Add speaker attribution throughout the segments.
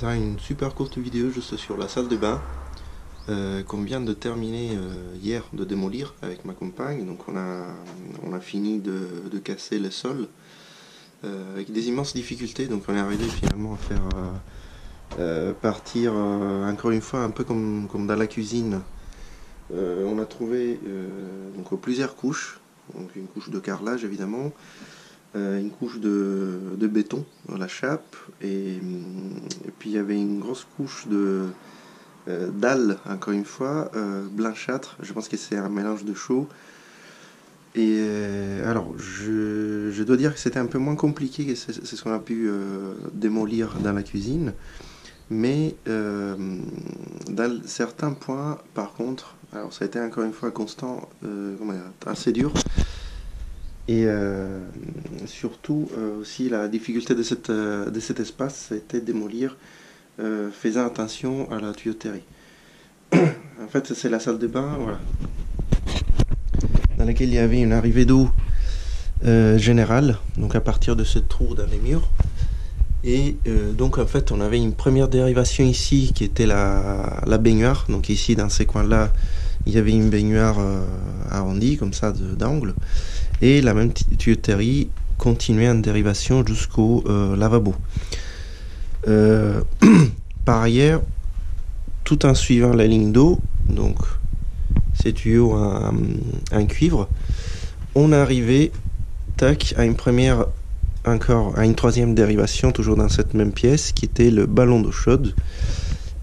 Speaker 1: sera une super courte vidéo juste sur la salle de bain qu'on vient de terminer hier de démolir avec ma compagne. Donc on a fini de casser le sol avec des immenses difficultés. Donc on est arrivé finalement à faire partir encore une fois un peu comme dans la cuisine. On a trouvé donc plusieurs couches, donc une couche de carrelage évidemment, une couche de béton dans la chape, et puis il y avait une grosse couche de dalles, encore une fois, blanchâtre. Je pense que c'est un mélange de chaux. Et alors, je dois dire que c'était un peu moins compliqué que c'est ce qu'on a pu démolir dans la cuisine. Mais dans certains points, par contre, alors ça a été encore une fois constant, assez dur. Et surtout aussi la difficulté de cet espace, ça a été de démolir, faisant attention à la tuyauterie. En fait, c'est la salle de bain, voilà, dans laquelle il y avait une arrivée d'eau générale, donc à partir de ce trou dans les murs. Et donc en fait on avait une première dérivation ici qui était la baignoire. Donc ici dans ces coins là il y avait une baignoire arrondie comme ça d'angle, et la même tuyauterie continuait en dérivation jusqu'au lavabo. Par ailleurs, tout en suivant la ligne d'eau, donc ces tuyaux en cuivre, on arrivait tac à une première, encore à une troisième dérivation, toujours dans cette même pièce, qui était le ballon d'eau chaude.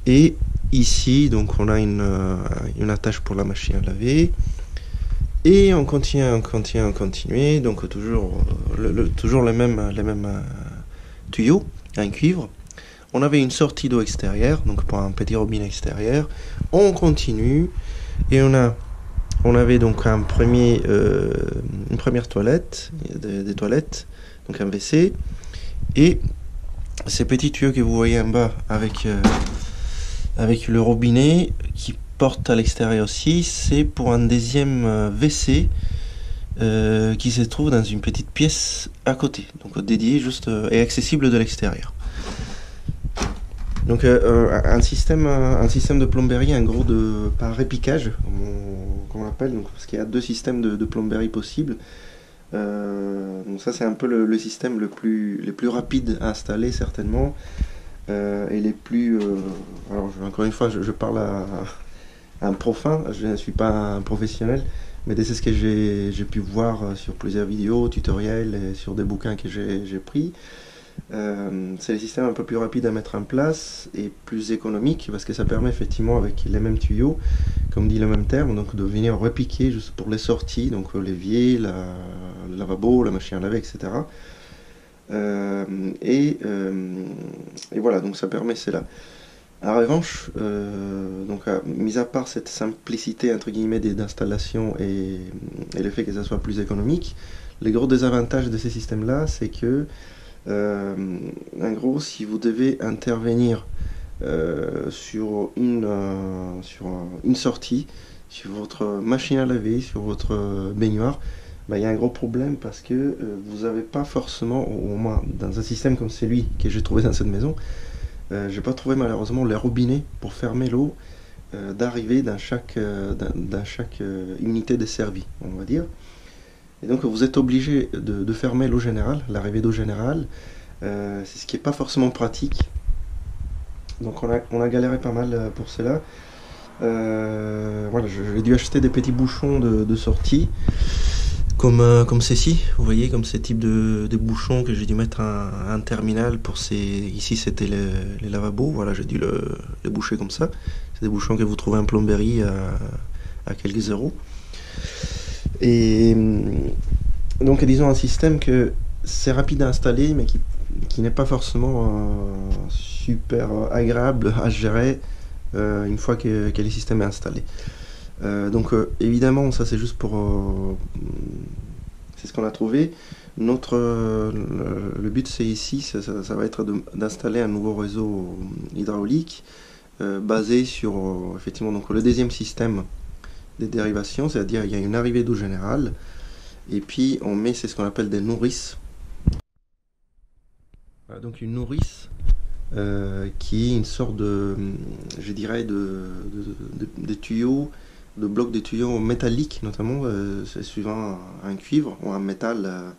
Speaker 1: Et ici donc on a une attache pour la machine à laver, et on continue, donc toujours les mêmes tuyaux en cuivre. On avait une sortie d'eau extérieure, donc pour un petit robinet extérieur. On continue, et on avait donc une première toilette, des toilettes, donc un WC, et ces petits tuyaux que vous voyez en bas avec le robinet qui porte à l'extérieur aussi, c'est pour un deuxième WC qui se trouve dans une petite pièce à côté, donc dédié juste et accessible de l'extérieur. Donc un système de plomberie, en gros, par répiquage, comme on l'appelle, donc, parce qu'il y a deux systèmes de plomberie possibles. Donc ça c'est un peu le système les plus rapides à installer certainement, et les plus alors encore une fois je parle à un profane, je ne suis pas un professionnel, mais c'est ce que j'ai pu voir sur plusieurs vidéos, tutoriels, et sur des bouquins que j'ai pris. C'est les systèmes un peu plus rapides à mettre en place et plus économiques, parce que ça permet effectivement, avec les mêmes tuyaux, comme dit le même terme, donc de venir repiquer juste pour les sorties, donc l'évier, le lavabo, la machine à laver, etc. Et voilà, donc ça permet cela. En revanche, donc mis à part cette simplicité entre guillemets d'installation et le fait que ça soit plus économique, les gros désavantages de ces systèmes là, c'est que en gros, si vous devez intervenir sur une sortie, sur votre machine à laver, sur votre baignoire, il y a un gros problème, parce que vous n'avez pas forcément, au moins dans un système comme celui que j'ai trouvé dans cette maison, j'ai pas trouvé malheureusement les robinets pour fermer l'eau d'arrivée dans chaque unité desservie, on va dire. Et donc vous êtes obligé de fermer l'eau générale, l'arrivée d'eau générale. C'est ce qui n'est pas forcément pratique. Donc on a galéré pas mal pour cela. Voilà, j'ai dû acheter des petits bouchons de sortie, comme ceci, vous voyez, comme ce type de bouchons que j'ai dû mettre un terminal pour ici c'était les lavabos. Voilà, j'ai dû les boucher comme ça. C'est des bouchons que vous trouvez en plomberie à quelques euros. Et donc disons un système que c'est rapide à installer, mais qui n'est pas forcément super agréable à gérer une fois que le système est installé. Donc évidemment ça c'est juste pour c'est ce qu'on a trouvé. Le but c'est ici, ça va être d'installer un nouveau réseau hydraulique basé sur effectivement donc le deuxième système des dérivations, c'est-à-dire il y a une arrivée d'eau générale, et puis on met, c'est ce qu'on appelle des nourrices. Voilà, donc une nourrice, qui est une sorte de, je dirais, de tuyaux, de blocs de tuyaux métalliques notamment, c'est suivant un cuivre ou un métal,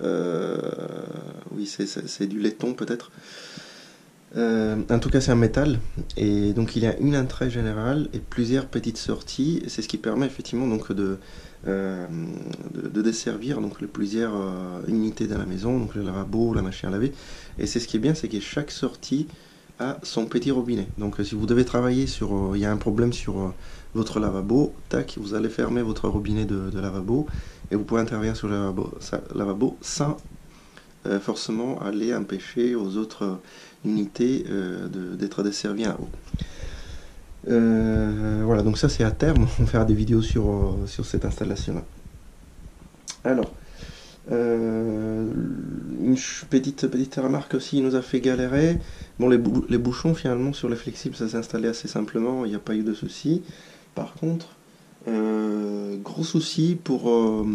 Speaker 1: oui c'est du laiton peut-être. En tout cas, c'est un métal, et donc il y a une entrée générale et plusieurs petites sorties, et c'est ce qui permet effectivement donc euh, de desservir donc les plusieurs unités de la maison, donc le lavabo, la machine à laver. Et c'est ce qui est bien, c'est que chaque sortie a son petit robinet. Donc si vous devez travailler sur, il y a un problème sur votre lavabo, tac, vous allez fermer votre robinet de lavabo, et vous pouvez intervenir sur le lavabo sans forcément aller empêcher aux autres unités d'être desservies en haut. Voilà, donc ça c'est à terme, on fera des vidéos sur cette installation là. Alors, une petite remarque aussi, il nous a fait galérer. Bon, les bouchons finalement sur les flexibles ça s'est installé assez simplement, il n'y a pas eu de soucis. Par contre, gros souci pour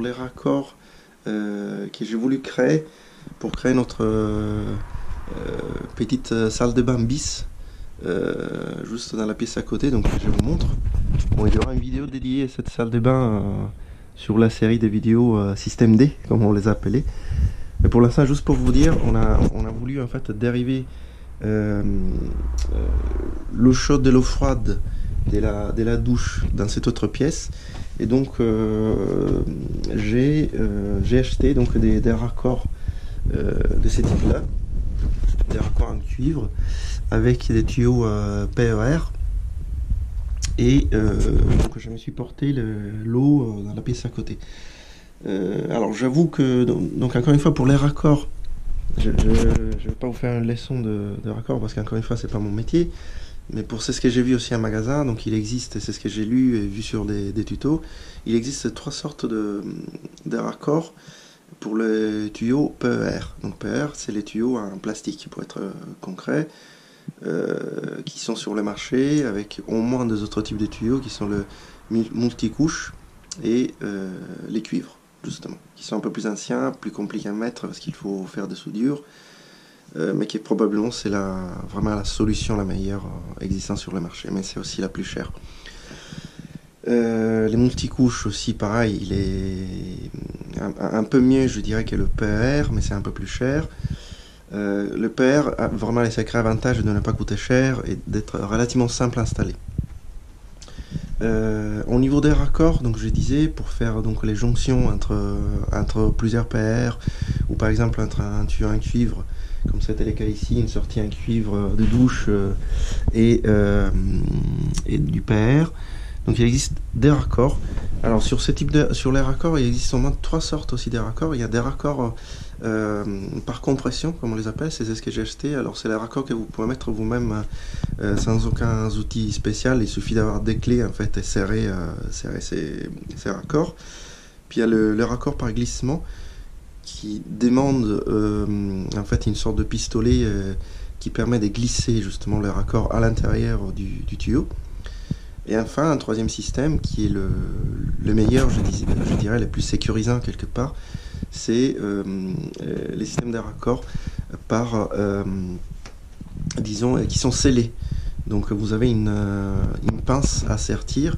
Speaker 1: les raccords que j'ai voulu créer pour créer notre petite salle de bain bis, juste dans la pièce à côté. Donc je vous montre. Bon, il y aura une vidéo dédiée à cette salle de bain sur la série des vidéos Système D, comme on les a appelées. Mais pour l'instant, juste pour vous dire, on a voulu en fait dériver l'eau chaude de l'eau froide de la douche dans cette autre pièce. Et donc j'ai acheté donc des raccords de ce type là, des raccords en cuivre avec des tuyaux PER, et donc je me suis porté l'eau dans la pièce à côté. Alors j'avoue que donc encore une fois pour les raccords, je ne vais pas vous faire une leçon de raccords parce qu'encore une fois c'est pas mon métier. Mais pour ce que j'ai vu aussi en magasin, donc il existe, c'est ce que j'ai lu et vu sur des tutos, il existe 3 sortes de raccords pour les tuyaux PER. Donc PER, c'est les tuyaux en plastique, pour être concret, qui sont sur le marché, avec au moins 2 autres types de tuyaux, qui sont le multicouche et les cuivres, justement, qui sont un peu plus anciens, plus compliqués à mettre parce qu'il faut faire des soudures. Mais qui est probablement c'est vraiment la solution la meilleure existant sur le marché, mais c'est aussi la plus chère. Les multicouches aussi pareil, il est un peu mieux je dirais que le PER, mais c'est un peu plus cher. Le PER a vraiment les sacrés avantages de ne pas coûter cher et d'être relativement simple à installer. Au niveau des raccords, donc je disais, pour faire donc les jonctions entre plusieurs PER, ou par exemple entre un tuyau en cuivre, comme c'était le cas ici, une sortie en cuivre de douche et du PER. Donc il existe des raccords. Alors sur les raccords, il existe au moins 3 sortes aussi des raccords. Il y a des raccords par compression, comme on les appelle, c'est ce que j'ai acheté. Alors c'est les raccords que vous pouvez mettre vous-même sans aucun outil spécial. Il suffit d'avoir des clés en fait et serrer ces raccords. Puis il y a le raccord par glissement qui demande en fait une sorte de pistolet qui permet de glisser justement le raccord à l'intérieur du tuyau. Et enfin un troisième système qui est le meilleur, je dirais le plus sécurisant quelque part, c'est les systèmes de raccords par disons qui sont scellés. Donc vous avez une pince à sertir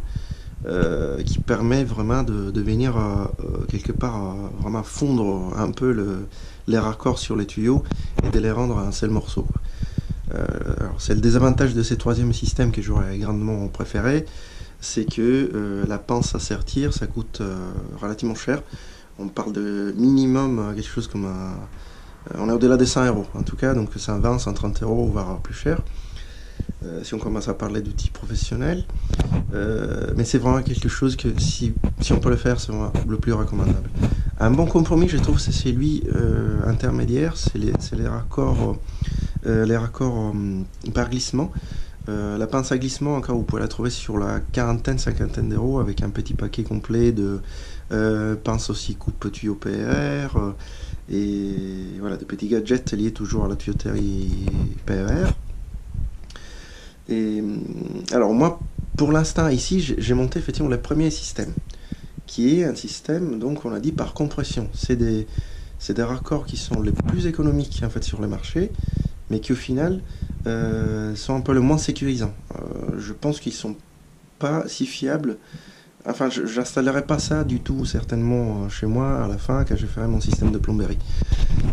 Speaker 1: qui permet vraiment de venir quelque part vraiment fondre un peu les raccords sur les tuyaux et de les rendre un seul morceau. Alors c'est le désavantage de ces troisième systèmes que j'aurais grandement préféré, c'est que la pince à sertir ça coûte relativement cher. On parle de minimum quelque chose comme on est au-delà des 100 € en tout cas, donc 120, 130 €, voire plus cher. Si on commence à parler d'outils professionnels, mais c'est vraiment quelque chose que si on peut le faire, c'est vraiment le plus recommandable. Un bon compromis, je trouve, c'est celui intermédiaire, c'est les raccords par glissement. La pince à glissement, encore, vous pouvez la trouver sur la cinquantaine d'euros avec un petit paquet complet de pince aussi coupe tuyau PER et voilà, des petits gadgets liés toujours à la tuyauterie PER. Et alors moi, pour l'instant ici, j'ai monté effectivement le premier système, qui est un système, donc on a dit par compression. C'est des raccords qui sont les plus économiques en fait sur le marché, mais qui au final sont un peu le moins sécurisants. Je pense qu'ils sont pas si fiables. Enfin, je n'installerai pas ça du tout, certainement, chez moi, à la fin, quand je ferai mon système de plomberie.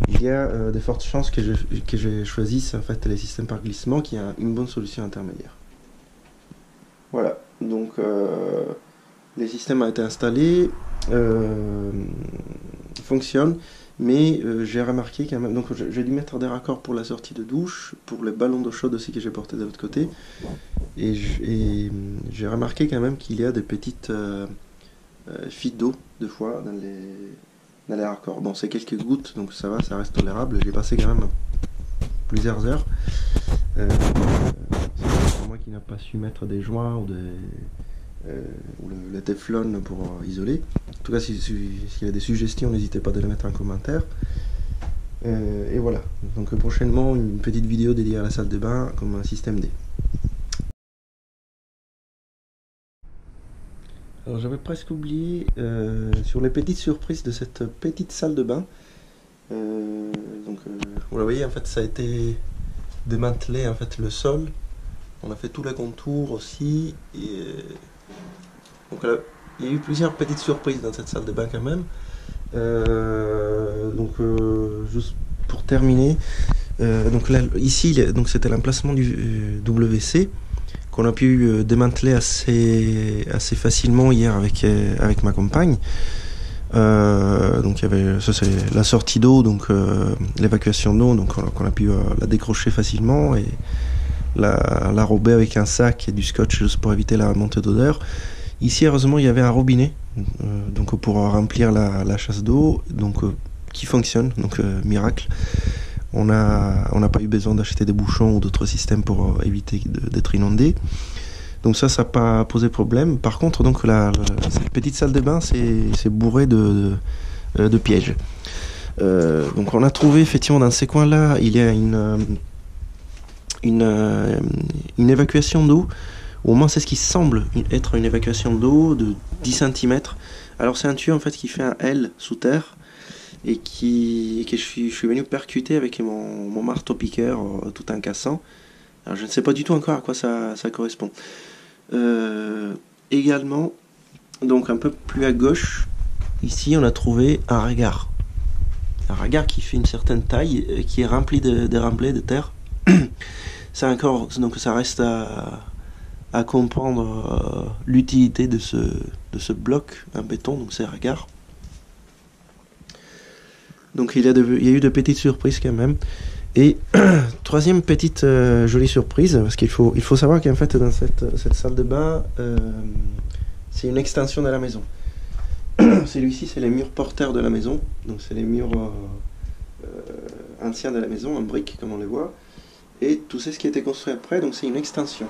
Speaker 1: Il y a de fortes chances que je choisisse en fait, les systèmes par glissement, qui est une bonne solution intermédiaire. Voilà, donc le système a été installé, fonctionne, mais j'ai remarqué quand même, donc j'ai dû mettre des raccords pour la sortie de douche, pour les ballons d'eau chaude aussi que j'ai portés de l'autre côté, et j'ai remarqué quand même qu'il y a des petites fuites d'eau, des fois, dans les raccords. Bon, c'est quelques gouttes, donc ça va, ça reste tolérable. J'ai passé quand même plusieurs heures. C'est moi qui n'a pas su mettre des joints ou le Teflon pour isoler. En tout cas, s'il y a des suggestions, n'hésitez pas à les mettre en commentaire. Et voilà, donc prochainement une petite vidéo dédiée à la salle de bain comme un système D. Alors j'avais presque oublié sur les petites surprises de cette petite salle de bain. Vous le voyez, en fait ça a été démantelé, en fait le sol. On a fait tous les contours aussi. Donc là, il y a eu plusieurs petites surprises dans cette salle de bain quand même. Juste pour terminer, donc là, ici c'était l'emplacement du WC qu'on a pu démanteler assez facilement hier avec ma compagne. Donc il y avait, ça c'est la sortie d'eau, donc l'évacuation d'eau, donc on a pu la décrocher facilement et l'enrober avec un sac et du scotch juste pour éviter la montée d'odeur. Ici heureusement il y avait un robinet donc pour remplir la chasse d'eau, donc qui fonctionne, donc miracle. On n'a pas eu besoin d'acheter des bouchons ou d'autres systèmes pour éviter d'être inondé. Donc ça n'a pas posé problème. Par contre, donc cette petite salle de bain, c'est bourré de pièges. Donc on a trouvé effectivement dans ces coins-là, il y a une évacuation d'eau. Au moins c'est ce qui semble être une évacuation d'eau de 10 cm. Alors c'est un tuyau en fait qui fait un L sous terre. Et que je suis venu percuter avec mon marteau-piqueur tout en cassant. Alors je ne sais pas du tout encore à quoi ça correspond. Également, donc un peu plus à gauche, ici on a trouvé un regard. Un regard qui fait une certaine taille, qui est rempli de remblais de terre. C'est encore, donc ça reste à comprendre l'utilité de ce bloc en béton, donc c'est un regard. Donc il y a eu de petites surprises quand même. Et troisième petite jolie surprise, parce qu'il faut savoir qu'en fait dans cette salle de bain, c'est une extension de la maison. Celui-ci c'est les murs porteurs de la maison, donc c'est les murs anciens de la maison, en briques comme on les voit. Et tout ce qui a été construit après, donc c'est une extension.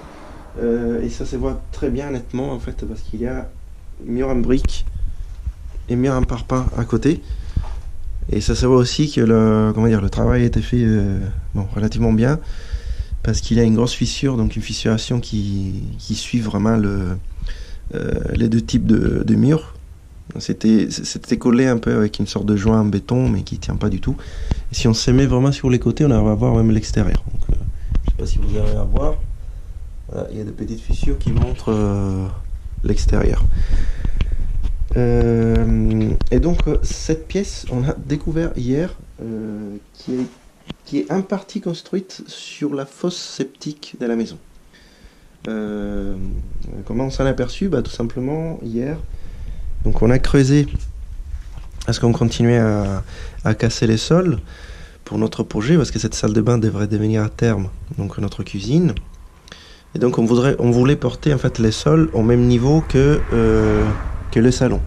Speaker 1: Et ça se voit très bien nettement en fait, parce qu'il y a mur en briques et mur en parpaing à côté. Et ça se voit aussi que le travail a été fait relativement bien, parce qu'il y a une grosse fissure, donc une fissuration qui suit vraiment les deux types de murs. C'était collé un peu avec une sorte de joint en béton, mais qui ne tient pas du tout. Et si on se met vraiment sur les côtés, on arrive à voir même l'extérieur. Je ne sais pas si vous arrivez à voir. Voilà, il y a des petites fissures qui montrent l'extérieur. Et donc cette pièce, on a découvert hier, qui est en partie construite sur la fosse septique de la maison. Comment on s'en est aperçu? Tout simplement hier, donc on a creusé parce qu'on continuait à casser les sols pour notre projet, parce que cette salle de bain devrait devenir à terme donc notre cuisine. Et donc on voulait porter en fait les sols au même niveau que le salon.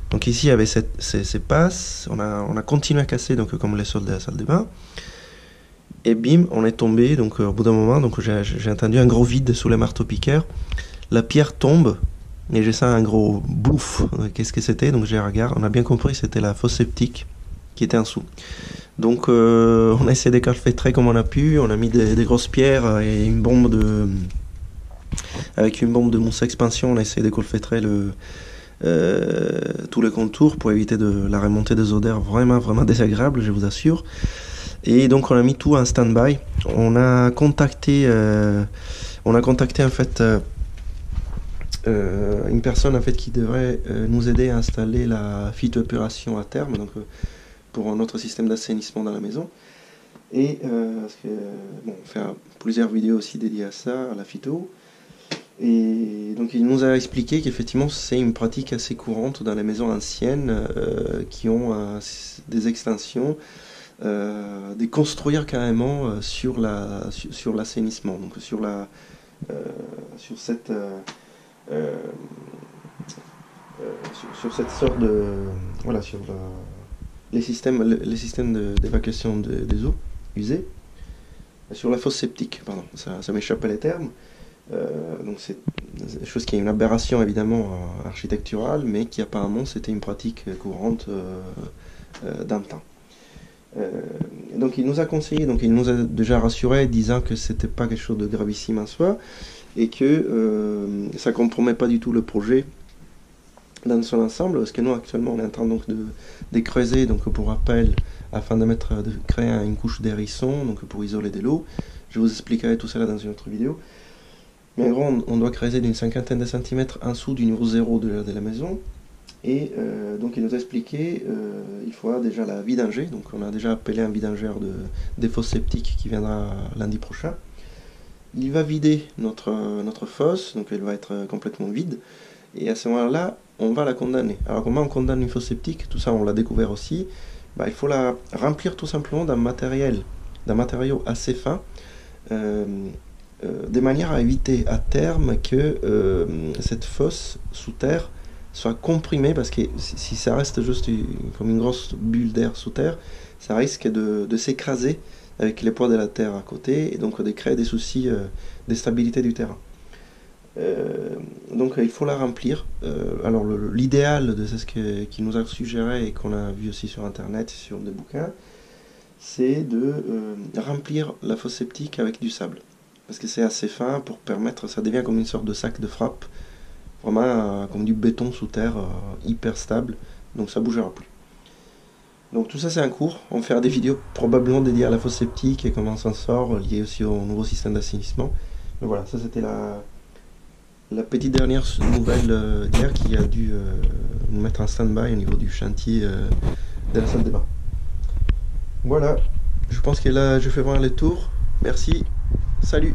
Speaker 1: Donc ici il y avait ces passes, on a continué à casser donc comme les sols de la salle de bain. Et bim, on est tombé, donc au bout d'un moment, donc j'ai entendu un gros vide sous les marteaux-piqueurs. La pierre tombe et j'ai senti un gros bouffe. Qu'est-ce que c'était? Donc j'ai regardé, on a bien compris, c'était la fosse septique qui était en dessous. Donc on a essayé de calfeutrer comme on a pu, on a mis des grosses pierres et une bombe avec une bombe de mousse expansion, on a essayé de calfeutrer tous les contours pour éviter la remontée des odeurs vraiment désagréables, je vous assure. Et donc on a mis tout en stand-by. On a contacté en fait une personne en fait qui devrait nous aider à installer la phytoépuration à terme, donc pour notre système d'assainissement dans la maison. Et parce que, bon, on fait plusieurs vidéos aussi dédiées à ça, à la phyto. Et donc il nous a expliqué qu'effectivement c'est une pratique assez courante dans les maisons anciennes qui ont des extensions, de construire carrément sur l'assainissement, donc sur cette sur cette sorte de voilà sur les systèmes d'évacuation des eaux usées, sur la fosse septique, pardon, ça m'échappe à les termes. Donc c'est une chose qui est une aberration évidemment architecturale, mais qui apparemment c'était une pratique courante d'un temps. Donc il nous a conseillé, donc il nous a déjà rassuré, disant que c'était pas quelque chose de gravissime en soi et que ça compromet pas du tout le projet dans son ensemble, parce que nous actuellement on est en train donc de creuser, donc pour rappel, afin de créer une couche d'hérisson, donc pour isoler de l'eau. Je vous expliquerai tout cela dans une autre vidéo. Mais en gros, on doit creuser d'une cinquantaine de centimètres en dessous du niveau 0 de la maison. Et donc il nous a expliqué, il faudra déjà la vidanger. Donc on a déjà appelé un vidangeur des fosses septiques qui viendra lundi prochain. Il va vider notre fosse, donc elle va être complètement vide. Et à ce moment-là, on va la condamner. Alors comment on condamne une fosse septique? Tout ça on l'a découvert aussi. Il faut la remplir tout simplement d'un matériau assez fin. De manière à éviter à terme que cette fosse sous terre soit comprimée, parce que si ça reste juste comme une grosse bulle d'air sous terre, ça risque de s'écraser avec les poids de la terre à côté, et donc de créer des soucis de stabilité du terrain. Donc il faut la remplir. Alors l'idéal de ce qu'il nous a suggéré et qu'on a vu aussi sur internet, sur des bouquins, c'est de remplir la fosse septique avec du sable. Parce que c'est assez fin pour permettre, ça devient comme une sorte de sac de frappe, vraiment comme du béton sous terre, hyper stable, donc ça bougera plus. Donc tout ça c'est un cours, on va faire des vidéos probablement dédiées à la fosse septique et comment on s'en sort, lié aussi au nouveau système d'assainissement. Mais voilà, ça c'était la petite dernière nouvelle d'hier qui a dû nous mettre en stand-by au niveau du chantier de la salle de bain. Voilà, je pense que là je fais voir les tours, merci. Salut!